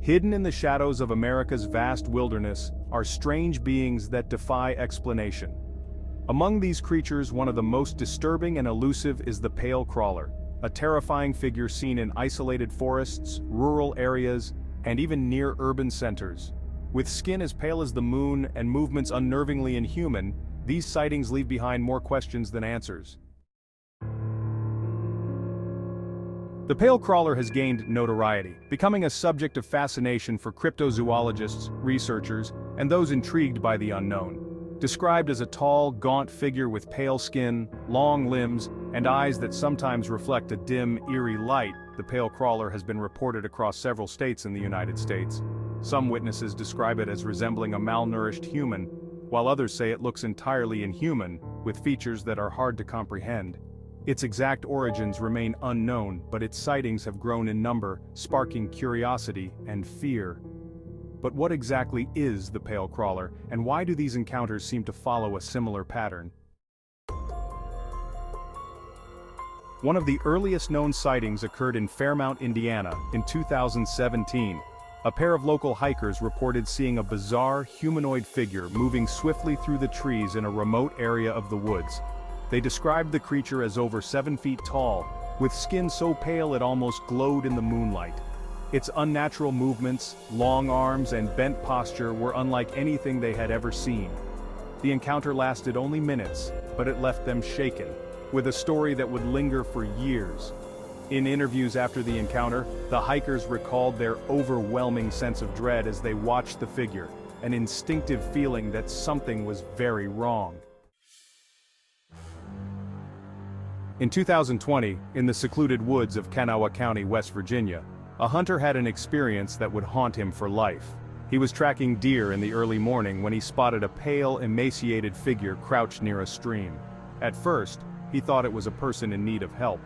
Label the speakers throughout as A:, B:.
A: Hidden in the shadows of America's vast wilderness are strange beings that defy explanation. Among these creatures, one of the most disturbing and elusive is the pale crawler, a terrifying figure seen in isolated forests, rural areas, and even near urban centers. With skin as pale as the moon and movements unnervingly inhuman, these sightings leave behind more questions than answers. The pale crawler has gained notoriety, becoming a subject of fascination for cryptozoologists, researchers, and those intrigued by the unknown. Described as a tall, gaunt figure with pale skin, long limbs, and eyes that sometimes reflect a dim, eerie light, the pale crawler has been reported across several states in the United States. Some witnesses describe it as resembling a malnourished human, while others say it looks entirely inhuman, with features that are hard to comprehend. Its exact origins remain unknown, but its sightings have grown in number, sparking curiosity and fear. But what exactly is the pale crawler, and why do these encounters seem to follow a similar pattern? One of the earliest known sightings occurred in Fairmount, Indiana, in 2017. A pair of local hikers reported seeing a bizarre humanoid figure moving swiftly through the trees in a remote area of the woods. They described the creature as over 7 feet tall, with skin so pale it almost glowed in the moonlight. Its unnatural movements, long arms, and bent posture were unlike anything they had ever seen. The encounter lasted only minutes, but it left them shaken, with a story that would linger for years. In interviews after the encounter, the hikers recalled their overwhelming sense of dread as they watched the figure, an instinctive feeling that something was very wrong. In 2020, in the secluded woods of Kanawha County, West Virginia, a hunter had an experience that would haunt him for life. He was tracking deer in the early morning when he spotted a pale, emaciated figure crouched near a stream. At first, he thought it was a person in need of help,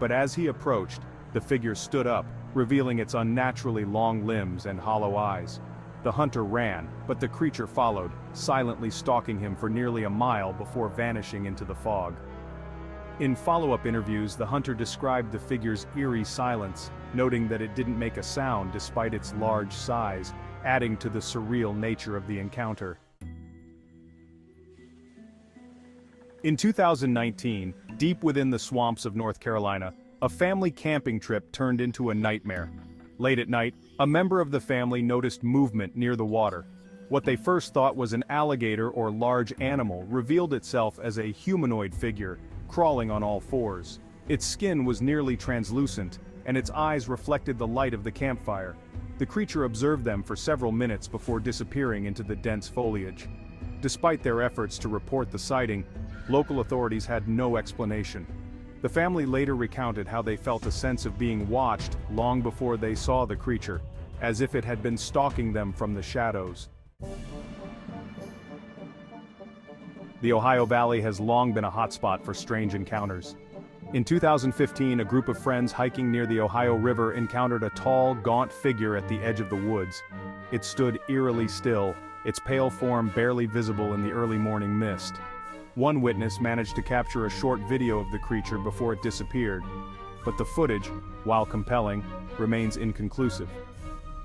A: but as he approached, the figure stood up, revealing its unnaturally long limbs and hollow eyes. The hunter ran, but the creature followed, silently stalking him for nearly a mile before vanishing into the fog. In follow-up interviews, the hunter described the figure's eerie silence, noting that it didn't make a sound despite its large size, adding to the surreal nature of the encounter. In 2019, deep within the swamps of North Carolina, a family camping trip turned into a nightmare. Late at night, a member of the family noticed movement near the water. What they first thought was an alligator or large animal revealed itself as a humanoid figure, crawling on all fours. Its skin was nearly translucent, and its eyes reflected the light of the campfire. The creature observed them for several minutes before disappearing into the dense foliage. Despite their efforts to report the sighting, local authorities had no explanation. The family later recounted how they felt a sense of being watched long before they saw the creature, as if it had been stalking them from the shadows. The Ohio Valley has long been a hotspot for strange encounters. In 2015, a group of friends hiking near the Ohio River encountered a tall, gaunt figure at the edge of the woods. It stood eerily still, its pale form barely visible in the early morning mist. One witness managed to capture a short video of the creature before it disappeared, but the footage, while compelling, remains inconclusive.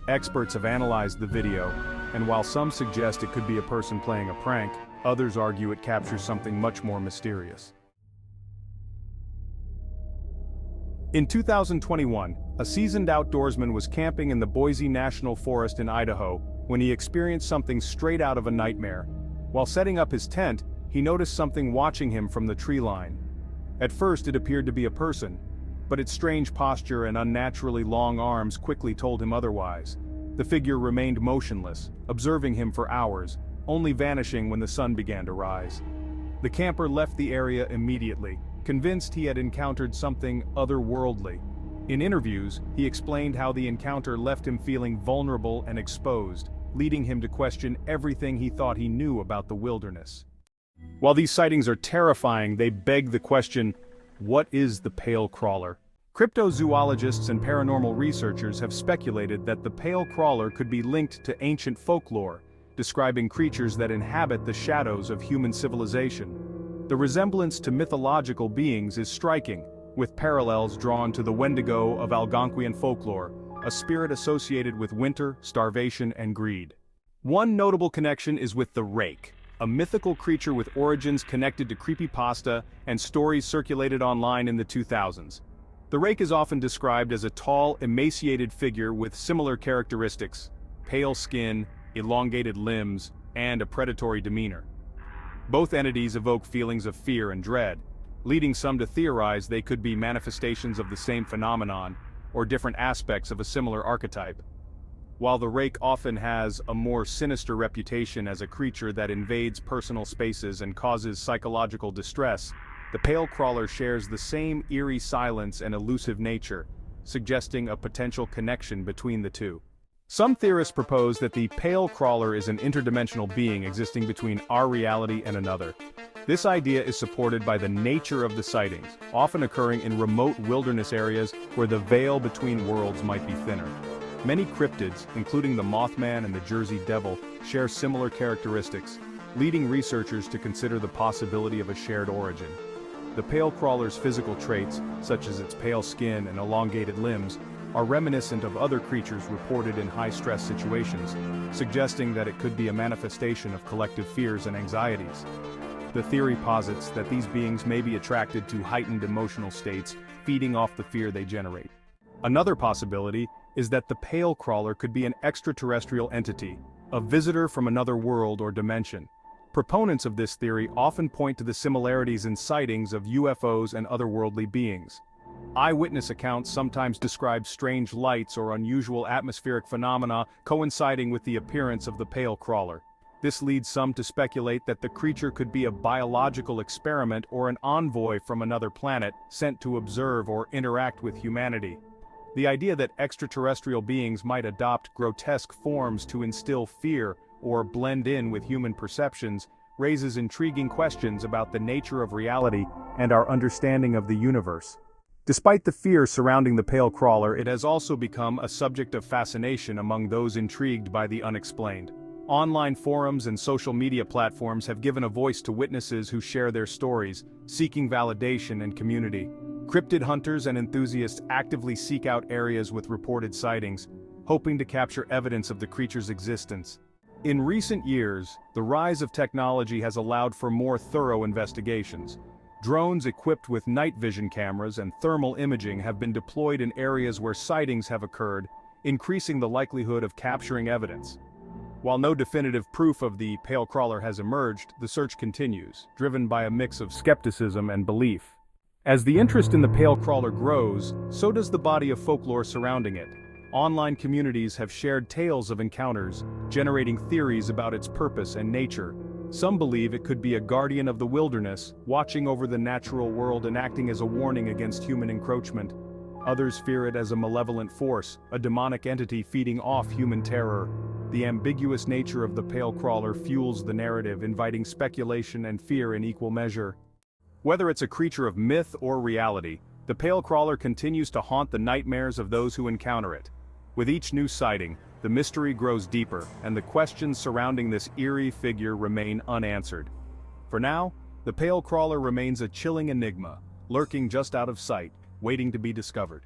A: Experts have analyzed the video, and while some suggest it could be a person playing a prank, others argue it captures something much more mysterious. In 2021, a seasoned outdoorsman was camping in the Boise National Forest in Idaho when he experienced something straight out of a nightmare. While setting up his tent, he noticed something watching him from the tree line. At first it appeared to be a person, but its strange posture and unnaturally long arms quickly told him otherwise. The figure remained motionless, observing him for hours, only vanishing when the sun began to rise. The camper left the area immediately, convinced he had encountered something otherworldly. In interviews, he explained how the encounter left him feeling vulnerable and exposed, leading him to question everything he thought he knew about the wilderness. While these sightings are terrifying, they beg the question, what is the pale crawler? Cryptozoologists and paranormal researchers have speculated that the pale crawler could be linked to ancient folklore, describing creatures that inhabit the shadows of human civilization. The resemblance to mythological beings is striking, with parallels drawn to the Wendigo of Algonquian folklore, a spirit associated with winter, starvation, and greed. One notable connection is with the rake, a mythical creature with origins connected to creepypasta and stories circulated online in the 2000s. The rake is often described as a tall, emaciated figure with similar characteristics: pale skin, elongated limbs, and a predatory demeanor. Both entities evoke feelings of fear and dread, leading some to theorize they could be manifestations of the same phenomenon or different aspects of a similar archetype. While the rake often has a more sinister reputation as a creature that invades personal spaces and causes psychological distress, the pale crawler shares the same eerie silence and elusive nature, suggesting a potential connection between the two. Some theorists propose that the pale crawler is an interdimensional being existing between our reality and another. This idea is supported by the nature of the sightings, often occurring in remote wilderness areas where the veil between worlds might be thinner. Many cryptids, including the Mothman and the Jersey Devil, share similar characteristics, leading researchers to consider the possibility of a shared origin. The pale crawler's physical traits, such as its pale skin and elongated limbs, are reminiscent of other creatures reported in high-stress situations, suggesting that it could be a manifestation of collective fears and anxieties. The theory posits that these beings may be attracted to heightened emotional states, feeding off the fear they generate. Another possibility is that the pale crawler could be an extraterrestrial entity, a visitor from another world or dimension. Proponents of this theory often point to the similarities in sightings of UFOs and otherworldly beings. Eyewitness accounts sometimes describe strange lights or unusual atmospheric phenomena coinciding with the appearance of the pale crawler. This leads some to speculate that the creature could be a biological experiment or an envoy from another planet sent to observe or interact with humanity. The idea that extraterrestrial beings might adopt grotesque forms to instill fear or blend in with human perceptions raises intriguing questions about the nature of reality and our understanding of the universe. Despite the fear surrounding the pale crawler, it has also become a subject of fascination among those intrigued by the unexplained. Online forums and social media platforms have given a voice to witnesses who share their stories, seeking validation and community. Cryptid hunters and enthusiasts actively seek out areas with reported sightings, hoping to capture evidence of the creature's existence. In recent years, the rise of technology has allowed for more thorough investigations. Drones equipped with night vision cameras and thermal imaging have been deployed in areas where sightings have occurred, increasing the likelihood of capturing evidence. While no definitive proof of the pale crawler has emerged, the search continues, driven by a mix of skepticism and belief. As the interest in the pale crawler grows, so does the body of folklore surrounding it. Online communities have shared tales of encounters, generating theories about its purpose and nature. Some believe it could be a guardian of the wilderness, watching over the natural world and acting as a warning against human encroachment. Others fear it as a malevolent force, a demonic entity feeding off human terror. The ambiguous nature of the pale crawler fuels the narrative, inviting speculation and fear in equal measure. Whether it's a creature of myth or reality, the pale crawler continues to haunt the nightmares of those who encounter it. With each new sighting, the mystery grows deeper, and the questions surrounding this eerie figure remain unanswered. For now, the pale crawler remains a chilling enigma, lurking just out of sight, waiting to be discovered.